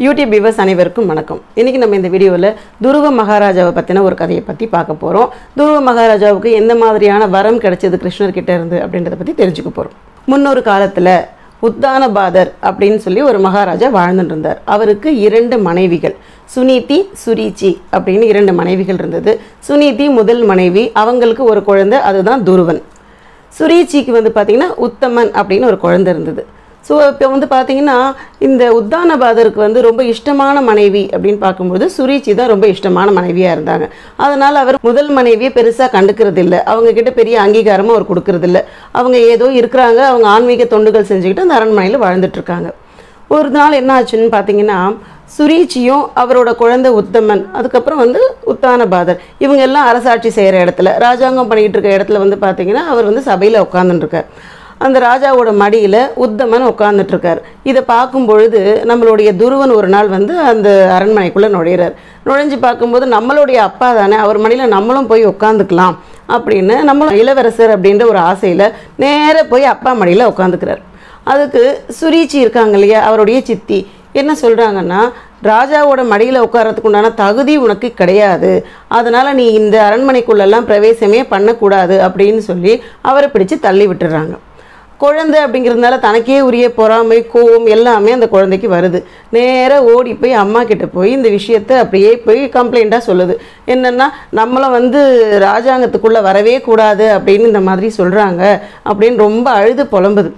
YouTube viewers அனைவருக்கும் வணக்கம். இன்னைக்கு நம்ம இந்த வீடியோவில் துருவ மகாராஜாவை பற்றின ஒரு கதையை பற்றி பார்க்க போகிறோம். துருவ மகாராஜாவுக்கு எந்த மாதிரியான வரம் கிடைச்சது கிருஷ்ணர் கிட்ட இருந்து அப்படின்றத பற்றி தெரிஞ்சுக்க போகிறோம். முன்னொரு காலத்தில் உத்தானபாதர் அப்படின்னு சொல்லி ஒரு மகாராஜா வாழ்ந்துட்டு இருந்தார். அவருக்கு 2 மனைவிகள், சுனீதி, சுரீச்சி அப்படின்னு 2 மனைவிகள் இருந்தது. சுனீதி முதல் மனைவி, அவங்களுக்கு ஒரு குழந்தை, அதுதான் துருவன். சுரீச்சிக்கு பார்த்திங்கன்னா உத்தமன் அப்படின்னு ஒரு குழந்தை இருந்தது. ஸோ இப்போ பார்த்திங்கன்னா இந்த உத்தானபாதருக்கு ரொம்ப இஷ்டமான மனைவி அப்படின்னு பார்க்கும்போது சுரீச்சி தான் ரொம்ப இஷ்டமான மனைவியாக இருந்தாங்க. அதனால் அவர் முதல் மனைவியை பெருசாக கண்டுக்கிறது இல்லை, அவங்கக்கிட்ட பெரிய அங்கீகாரமும் அவர் கொடுக்கறதில்ல. அவங்க ஏதோ இருக்கிறாங்க, அவங்க ஆன்மீக தொண்டுகள் செஞ்சுக்கிட்டு அந்த அரண்மனையில் வாழ்ந்துட்டுருக்காங்க. ஒரு நாள் என்ன ஆச்சுன்னு பார்த்தீங்கன்னா, சுரீச்சியும் அவரோட குழந்தை உத்தமன், அதுக்கப்புறம் உத்தானபாதர், இவங்க எல்லாம் அரசாட்சி செய்கிற இடத்துல, ராஜாங்கம் பண்ணிக்கிட்டு இருக்க இடத்துல பார்த்தீங்கன்னா அவர் சபையில் உட்காந்துட்டுருக்கார். அந்த ராஜாவோட மடியில் உத்தமன் உட்காந்துட்ருக்கார். இதை பார்க்கும் பொழுது நம்மளுடைய துருவன் ஒரு நாள் அந்த அரண்மனைக்குள்ளே நுழையிறார். நுழைஞ்சு பார்க்கும்போது நம்மளுடைய அப்பா தானே, அவர் மடியில் நம்மளும் போய் உட்காந்துக்கலாம் அப்படின்னு நம்மளும் இளவரசர் அப்படின்ற ஒரு ஆசையில் நேராக போய் அப்பா மடியில் உட்காந்துக்கிறார். அதுக்கு சுரீச்சி இருக்காங்க இல்லையா, அவருடைய சித்தி என்ன சொல்கிறாங்கன்னா, ராஜாவோட மடியில் உட்காரத்துக்கு உண்டான தகுதி உனக்கு கிடையாது, அதனால் நீ இந்த அரண்மனைக்குள்ளெல்லாம் பிரவேசமே பண்ணக்கூடாது அப்படின்னு சொல்லி அவரை பிடிச்சி தள்ளி விட்டுறாங்க. குழந்தை அப்படிங்கிறதுனால தனக்கே உரிய பொறாமை, கோவம் எல்லாமே அந்த குழந்தைக்கு வருது. நேராக ஓடி போய் அம்மா கிட்ட போய் இந்த விஷயத்தை அப்படியே போய் கம்ப்ளைண்ட்டாக சொல்லுது. என்னென்னா, நம்மளும் ராஜாங்கத்துக்குள்ளே வரவே கூடாது அப்படின்னு இந்த மாதிரி சொல்கிறாங்க அப்படின்னு ரொம்ப அழுது புலம்புது.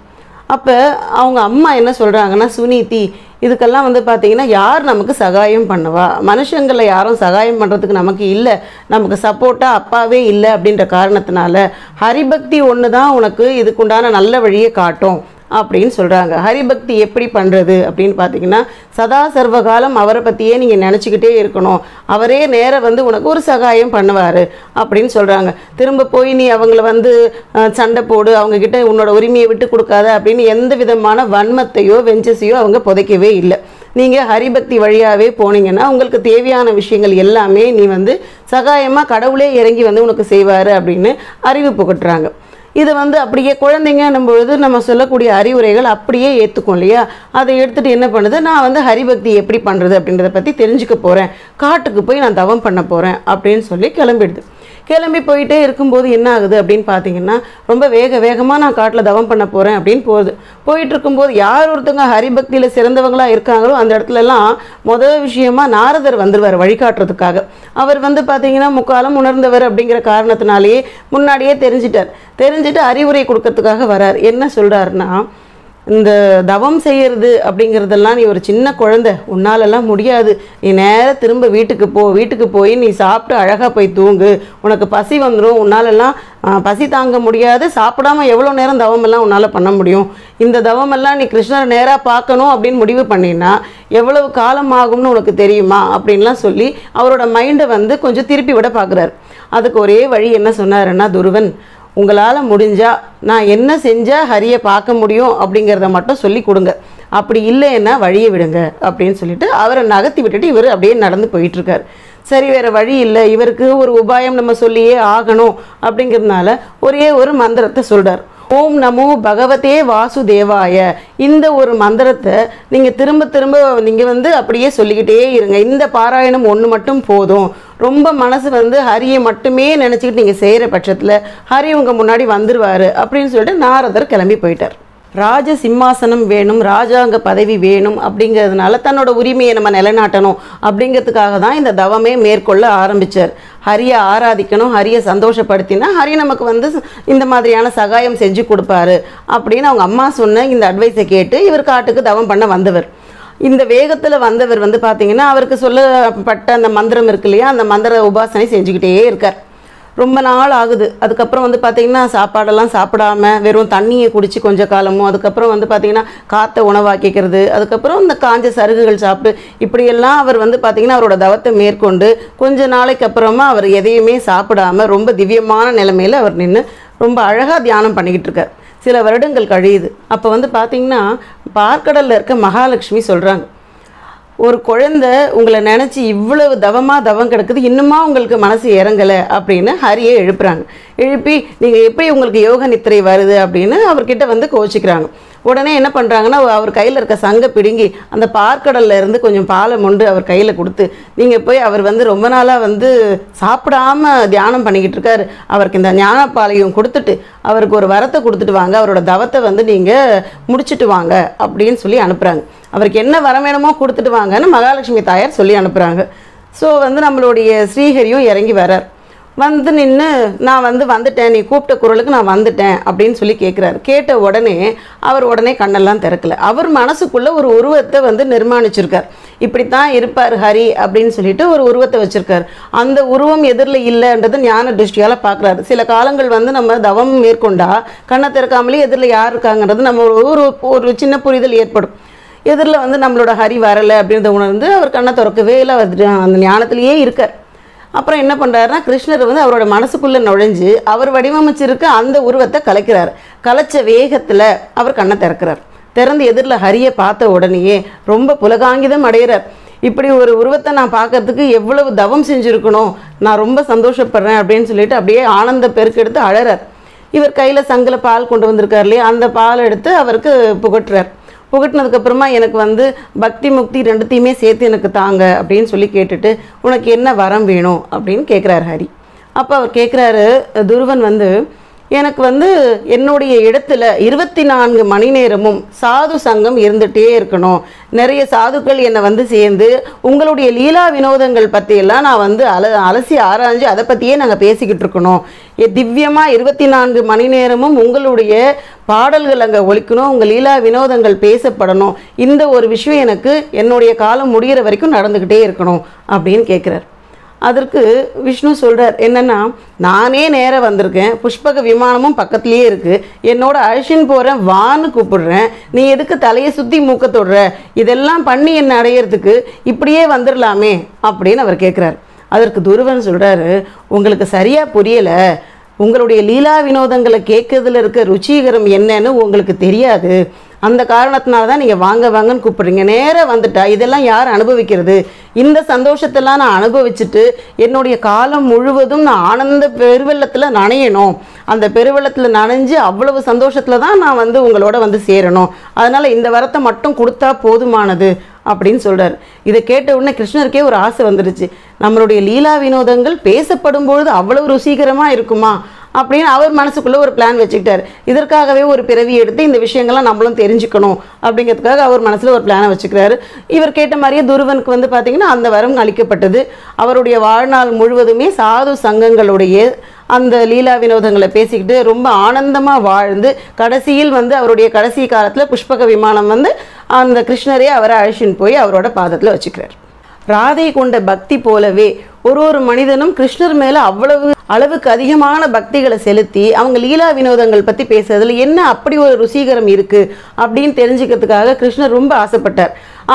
அப்போ அவங்க அம்மா என்ன சொல்கிறாங்கன்னா, சுனீதி, இதுக்கெல்லாம் பார்த்திங்கன்னா யார் நமக்கு சகாயம் பண்ணுவா, மனுஷங்களில் யாரும் சகாயம் பண்ணுறதுக்கு நமக்கு இல்லை, நமக்கு சப்போர்ட்டாக அப்பாவே இல்லை அப்படின்ற காரணத்தினால ஹரிபக்தி ஒன்று தான் உனக்கு இதுக்குண்டான நல்ல வழியை காட்டும் அப்படின்னு சொல்கிறாங்க. ஹரிபக்தி எப்படி பண்ணுறது அப்படின்னு பார்த்தீங்கன்னா, சதா சர்வகாலம் அவரை பற்றியே நீங்கள் நினச்சிக்கிட்டே இருக்கணும், அவரே நேராக உனக்கு ஒரு சகாயம் பண்ணுவார் அப்படின்னு சொல்கிறாங்க. திரும்ப போய் நீ அவங்கள சண்டை போடு, அவங்கக்கிட்ட உன்னோட உரிமையை விட்டு கொடுக்காத அப்படின்னு எந்த விதமான வன்மத்தையோ வெஞ்சஸையோ அவங்க புதைக்கவே இல்லை. நீங்கள் ஹரிபக்தி வழியாகவே போனீங்கன்னா உங்களுக்கு தேவையான விஷயங்கள் எல்லாமே நீ சகாயமாக கடவுளே இறங்கி உனக்கு செய்வார் அப்படின்னு அறிவு புகட்டுறாங்க. இது அப்படியே குழந்தைங்கன்னும் பொழுது நம்ம சொல்லக்கூடிய அறிவுரைகள் அப்படியே ஏற்றுக்கும் இல்லையா. அதை எடுத்துகிட்டு என்ன பண்ணுது, நான் ஹரிபக்தி எப்படி பண்ணுறது அப்படின்றத பற்றி தெரிஞ்சுக்க போகிறேன், காட்டுக்கு போய் நான் தவம் பண்ண போகிறேன் அப்படின்னு சொல்லி கிளம்பிடுது. கிளம்பி போயிட்டே இருக்கும்போது என்ன ஆகுது அப்படின்னு பார்த்தீங்கன்னா, ரொம்ப வேகமாக நான் காட்டில் தவம் பண்ண போகிறேன் அப்படின்னு போயிட்டு இருக்கும்போது யார் ஒருத்தங்க ஹரிபக்தியில் சிறந்தவங்களாக இருக்காங்களோ அந்த இடத்துலலாம் முதல் விஷயமா நாரதர் வந்துடுவார் வழிகாட்டுறதுக்காக. அவர் பார்த்தீங்கன்னா முக்காலம் உணர்ந்தவர் அப்படிங்கிற காரணத்தினாலேயே முன்னாடியே தெரிஞ்சுட்டு அறிவுரை கொடுக்கறதுக்காக வரார். என்ன சொல்கிறாருன்னா, இந்த தவம் செய்கிறது அப்படிங்கிறதெல்லாம் நீ ஒரு சின்ன குழந்தை, உன்னாலெல்லாம் முடியாது, நீ நேராக திரும்ப வீட்டுக்கு போய் நீ சாப்பிட்டு அழகாக போய் தூங்கு, உனக்கு பசி வந்துடும், உன்னாலெல்லாம் பசி தாங்க முடியாது, சாப்பிடாமல் எவ்வளோ நேரம் தவமெல்லாம் உன்னால் பண்ண முடியும், இந்த தவமெல்லாம் நீ கிருஷ்ணரை நேராக பார்க்கணும் அப்படின்னு முடிவு பண்ணினா எவ்வளவு காலம் ஆகும்னு உனக்கு தெரியுமா அப்படின்லாம் சொல்லி அவரோட மைண்டை கொஞ்சம் திருப்பி விட பார்க்குறாரு. அதுக்கு ஒரே வழி என்ன சொன்னாருன்னா, துருவன், உங்களால் முடிஞ்சால் நான் என்ன செஞ்சால் ஹரியை பார்க்க முடியும் அப்படிங்கிறத மட்டும் சொல்லி கொடுங்க, அப்படி இல்லைன்னா வழியை விடுங்க அப்படின்னு சொல்லிட்டு அவரை நகர்த்தி விட்டுட்டு இவர் அப்படியே நடந்து போயிட்டுருக்கார். சரி, வேறு வழி இல்லை, இவருக்கு ஒரு உபாயம் நம்ம சொல்லியே ஆகணும் அப்படிங்கிறதுனால ஒரே ஒரு மந்திரத்தை சொல்கிறார். ஓம் நமோ பகவதே வாசுதேவாய, இந்த ஒரு மந்திரத்தை நீங்கள் திரும்ப நீங்கள் அப்படியே சொல்லிக்கிட்டே இருங்க. இந்த பாராயணம் ஒன்று மட்டும் போதும். ரொம்ப மனசு ஹரியை மட்டுமே நினச்சிக்கிட்டு நீங்கள் செய்கிற பட்சத்தில் ஹரி உங்கள் முன்னாடி வந்துடுவார் அப்படின்னு சொல்லிட்டு நாரதர் கிளம்பி போயிட்டார். ராஜ சிம்மாசனம் வேணும், ராஜாங்க பதவி வேணும் அப்படிங்கிறதுனால தன்னோட உரிமையை நம்ம நிலைநாட்டணும் அப்படிங்கிறதுக்காக தான் இந்த தவமே மேற்கொள்ள ஆரம்பித்தார். ஹரியை ஆராதிக்கணும், ஹரியை சந்தோஷப்படுத்தினா ஹரி நமக்கு இந்த மாதிரியான சகாயம் செஞ்சு கொடுப்பாரு அப்படின்னு அவங்க அம்மா சொன்ன இந்த அட்வைஸை கேட்டு இவர் காட்டுக்கு தவம் பண்ண வந்தவர். இந்த வேகத்தில் வந்தவர் பார்த்தீங்கன்னா, அவருக்கு சொல்லப்பட்ட அந்த மந்திரம் இருக்கு இல்லையா, அந்த மந்திர உபாசனை செஞ்சுக்கிட்டே இருக்கார். ரொம்ப நாள் ஆகுது. அதுக்கப்புறம் பார்த்தீங்கன்னா சாப்பாடெல்லாம் சாப்பிடாம வெறும் தண்ணியை குடித்து கொஞ்ச காலமும், அதுக்கப்புறம் பார்த்தீங்கன்னா காற்றை உணவாக்கிக்கிறது, அதுக்கப்புறம் இந்த காஞ்ச சருகுகள் சாப்பிட்டு இப்படியெல்லாம் அவர் பார்த்தீங்கன்னா அவரோட தவத்தை மேற்கொண்டு கொஞ்ச நாளைக்கு அப்புறமா அவர் எதையுமே சாப்பிடாமல் ரொம்ப திவ்யமான நிலைமையில் அவர் நின்று ரொம்ப அழகாக தியானம் பண்ணிக்கிட்டு இருக்கார். சில வருடங்கள் கழியுது. அப்போ பார்த்தீங்கன்னா பார்க்கடலில் இருக்க மகாலட்சுமி சொல்கிறாங்க, ஒரு குழந்தை உங்களை நினச்சி இவ்வளவு தவம் கிடக்குது, இன்னுமா உங்களுக்கு மனசு இறங்கலை அப்படின்னு ஹரியை எழுப்புறாங்க. எழுப்பி நீங்கள் எப்படி உங்களுக்கு யோக நித்திரை வருது அப்படின்னு அவர்கிட்ட வந்து கோச்சிக்கிறாங்க. உடனே என்ன பண்ணுறாங்கன்னா, அவர் கையில் இருக்க சங்கை பிடுங்கி அந்த பார்க்கடலில் இருந்து கொஞ்சம் பாலை மொண்டு அவர் கையில் கொடுத்து, நீங்கள் போய் அவர் வந்து ரொம்ப நாளாக வந்து சாப்பிடாம தியானம் பண்ணிக்கிட்டு இருக்காரு, அவருக்கு இந்த ஞானப்பாலையும் கொடுத்துட்டு அவருக்கு ஒரு வரத்தை கொடுத்துட்டு வாங்க, அவரோட தவத்தை வந்து நீங்கள் முடிச்சுட்டு வாங்க அப்படின்னு சொல்லி அனுப்புகிறாங்க. அவருக்கு என்ன வரம் வேணுமோ கொடுத்துட்டு வாங்கன்னு மகாலட்சுமி தாயார் சொல்லி அனுப்புகிறாங்க. ஸோ வந்து நம்மளுடைய ஸ்ரீஹரியும் இறங்கி வரார். வந்து நின்று நான் வந்துட்டேன், நீ கூப்பிட்ட குரலுக்கு நான் வந்துட்டேன் அப்படின்னு சொல்லி கேட்குறாரு. கேட்ட உடனே அவர் உடனே கண்ணெல்லாம் திறக்கல. அவர் மனசுக்குள்ளே ஒரு உருவத்தை வந்து நிர்மாணிச்சிருக்கார். இப்படித்தான் இருப்பார் ஹரி அப்படின்னு சொல்லிட்டு ஒரு உருவத்தை வச்சுருக்கார். அந்த உருவம் எதிரில் இல்லைன்றது ஞான திருஷ்டியால் பார்க்குறாரு. சில காலங்கள் வந்து நம்ம தவம் மேற்கொண்டா கண்ணை திறக்காமலே எதிரில் யார் இருக்காங்கிறது நம்ம ஒரு சின்ன புரிதல் ஏற்படும். எதிரில் வந்து நம்மளோட ஹரி வரலை அப்படின்றத உணர்ந்து அவர் கண்ணை திறக்கவே இல்லை, அந்த ஞானத்திலேயே இருக்கார். அப்புறம் என்ன பண்ணுறாருன்னா, கிருஷ்ணர் வந்து அவரோட மனசுக்குள்ளே நுழைஞ்சு அவர் வடிவமைச்சிருக்க அந்த உருவத்தை கலைக்கிறார். கலைச்ச வேகத்தில் அவர் கண்ணை திறக்கிறார். திறந்து எதிரில் ஹரியை பார்த்த உடனேயே ரொம்ப புலகாங்கிதம் அடைகிறார். இப்படி ஒரு உருவத்தை நான் பார்க்கறதுக்கு எவ்வளவு தவம் செஞ்சுருக்கணும், நான் ரொம்ப சந்தோஷப்படுறேன் அப்படின்னு சொல்லிட்டு அப்படியே ஆனந்த பெருக்கெடுத்து அழறார். இவர் கையில் சங்கில் பால் கொண்டு வந்திருக்கார் இல்லையா, அந்த பால் எடுத்து அவருக்கு புகட்டுறார். புகட்டினதுக்கப்புறமா எனக்கு வந்து பக்தி முக்தி ரெண்டுத்தையுமே சேர்த்து எனக்கு தாங்க அப்படின்னு சொல்லி கேட்டுட்டு, உனக்கு என்ன வரம் வேணும் அப்படின்னு கேட்குறாரு ஹரி. அப்போ அவர் கேட்குறாரு, துருவன் வந்து எனக்கு வந்து என்னுடைய இடத்துல 24 மணி நேரமும் சாது சங்கம் இருந்துகிட்டே இருக்கணும், நிறைய சாதுக்கள் என்னை வந்து சேர்ந்து உங்களுடைய லீலா வினோதங்கள் பற்றியெல்லாம் நான் வந்து அலசி ஆராய்ஞ்சு அதை பற்றியே நாங்கள் பேசிக்கிட்டு இருக்கணும், திவ்யமாக 24 மணி நேரமும் உங்களுடைய பாடல்கள் அங்கே ஒலிக்கணும், உங்கள் லீலா வினோதங்கள் பேசப்படணும், இந்த ஒரு விஷயம் எனக்கு என்னுடைய காலம் முடிகிற வரைக்கும் நடந்துக்கிட்டே இருக்கணும் அப்படின்னு கேட்குறார். அதற்கு விஷ்ணு சொல்கிறார், என்னென்னா நானே நேராக வந்திருக்கேன், புஷ்பக விமானமும் பக்கத்துலேயே இருக்குது, என்னோட அழிச்சின்னு போகிறேன், வான்னு கூப்பிடுறேன், நீ எதுக்கு தலையை சுற்றி மூக்க தொடுற, இதெல்லாம் பண்ணி என்னை அடையிறதுக்கு இப்படியே வந்துடலாமே அப்படின்னு அவர் கேட்குறார். அதற்கு துருவன் சொல்கிறாரு, உங்களுக்கு சரியாக புரியலை, உங்களுடைய லீலா வினோதங்களை கேட்கறதுல இருக்க ருச்சிகரம் என்னன்னு உங்களுக்கு தெரியாது, அந்த காரணத்தினால தான் நீங்கள் வாங்க வாங்கன்னு கூப்பிட்றீங்க. நேராக வந்துட்டா இதெல்லாம் யார் அனுபவிக்கிறது, இந்த சந்தோஷத்தெல்லாம் நான் அனுபவிச்சுட்டு என்னுடைய காலம் முழுவதும் நான் ஆனந்த பெருவெள்ளத்தில் நனையணும், அந்த பெருவெள்ளத்தில் நனைஞ்சு அவ்வளவு சந்தோஷத்தில் தான் நான் வந்து உங்களோட வந்து சேரணும், அதனால் இந்த வரத்தை மட்டும் கொடுத்தா போதுமானது அப்படின்னு சொல்கிறார். இதை கேட்ட உடனே கிருஷ்ணருக்கே ஒரு ஆசை வந்துடுச்சு, நம்மளுடைய லீலா வினோதங்கள் பேசப்படும் பொழுது அவ்வளவு ருசிகரமாக இருக்குமா அப்படின்னு அவர் மனசுக்குள்ளே ஒரு பிளான் வச்சுக்கிட்டார். இதற்காகவே ஒரு பிறவி எடுத்து இந்த விஷயங்கள்லாம் நம்மளும் தெரிஞ்சுக்கணும் அப்படிங்கிறதுக்காக அவர் மனசில் ஒரு பிளானை வச்சுக்கிறாரு. இவர் கேட்ட மாதிரியே துருவனுக்கு வந்து பார்த்திங்கன்னா அந்த வரம் அளிக்கப்பட்டது. அவருடைய வாழ்நாள் முழுவதுமே சாது சங்கங்களுடைய அந்த லீலா வினோதங்களை பேசிக்கிட்டு ரொம்ப ஆனந்தமாக வாழ்ந்து கடைசியில் வந்து அவருடைய கடைசி காலத்தில் புஷ்பக விமானம் வந்து அந்த கிருஷ்ணரே அவரை அழிச்சின்னு போய் அவரோட பாதத்தில் வச்சுக்கிறார். ராதை கொண்ட பக்தி போலவே ஒரு மனிதனும் கிருஷ்ணர் மேலே அவ்வளவு அளவுக்கு அதிகமான பக்திகளை செலுத்தி அவங்க லீலா வினோதங்கள் பற்றி பேசுறதுல என்ன அப்படி ஒரு ருசிகரம் இருக்குது அப்படின்னு தெரிஞ்சுக்கிறதுக்காக கிருஷ்ணர் ரொம்ப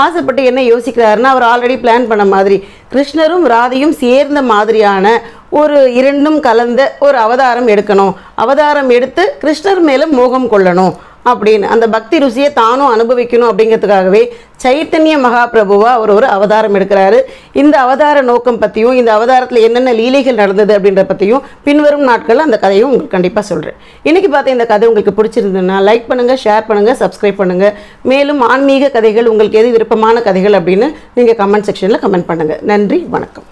ஆசைப்பட்டு என்ன யோசிக்கிறாருன்னா, அவர் ஆல்ரெடி பிளான் பண்ண மாதிரி கிருஷ்ணரும் ராதையும் சேர்ந்த மாதிரியான ஒரு இரண்டும் கலந்த ஒரு அவதாரம் எடுக்கணும், அவதாரம் எடுத்து கிருஷ்ணர் மேலே மோகம் கொள்ளணும் அப்படின்னு அந்த பக்தி ருசியை தானும் அனுபவிக்கணும் அப்படிங்கிறதுக்காகவே சைத்தன்ய மகாபிரபுவா அவர் ஒரு அவதாரம் எடுக்கிறாரு. இந்த அவதார நோக்கம் பற்றியும் இந்த அவதாரத்தில் என்னென்ன லீலைகள் நடந்தது அப்படின்ற பற்றியும் பின்வரும் நாட்களில் அந்த கதையும் உங்களுக்கு கண்டிப்பாக சொல்கிறேன். இன்றைக்கி பார்த்த இந்த கதை உங்களுக்கு பிடிச்சிருந்ததுன்னா லைக் பண்ணுங்கள், ஷேர் பண்ணுங்கள், சப்ஸ்கிரைப் பண்ணுங்கள். மேலும் ஆன்மீக கதைகள் உங்களுக்கு எது விருப்பமான கதைகள் அப்படின்னு நீங்கள் கமெண்ட் செக்ஷனில் கமெண்ட் பண்ணுங்கள். நன்றி, வணக்கம்.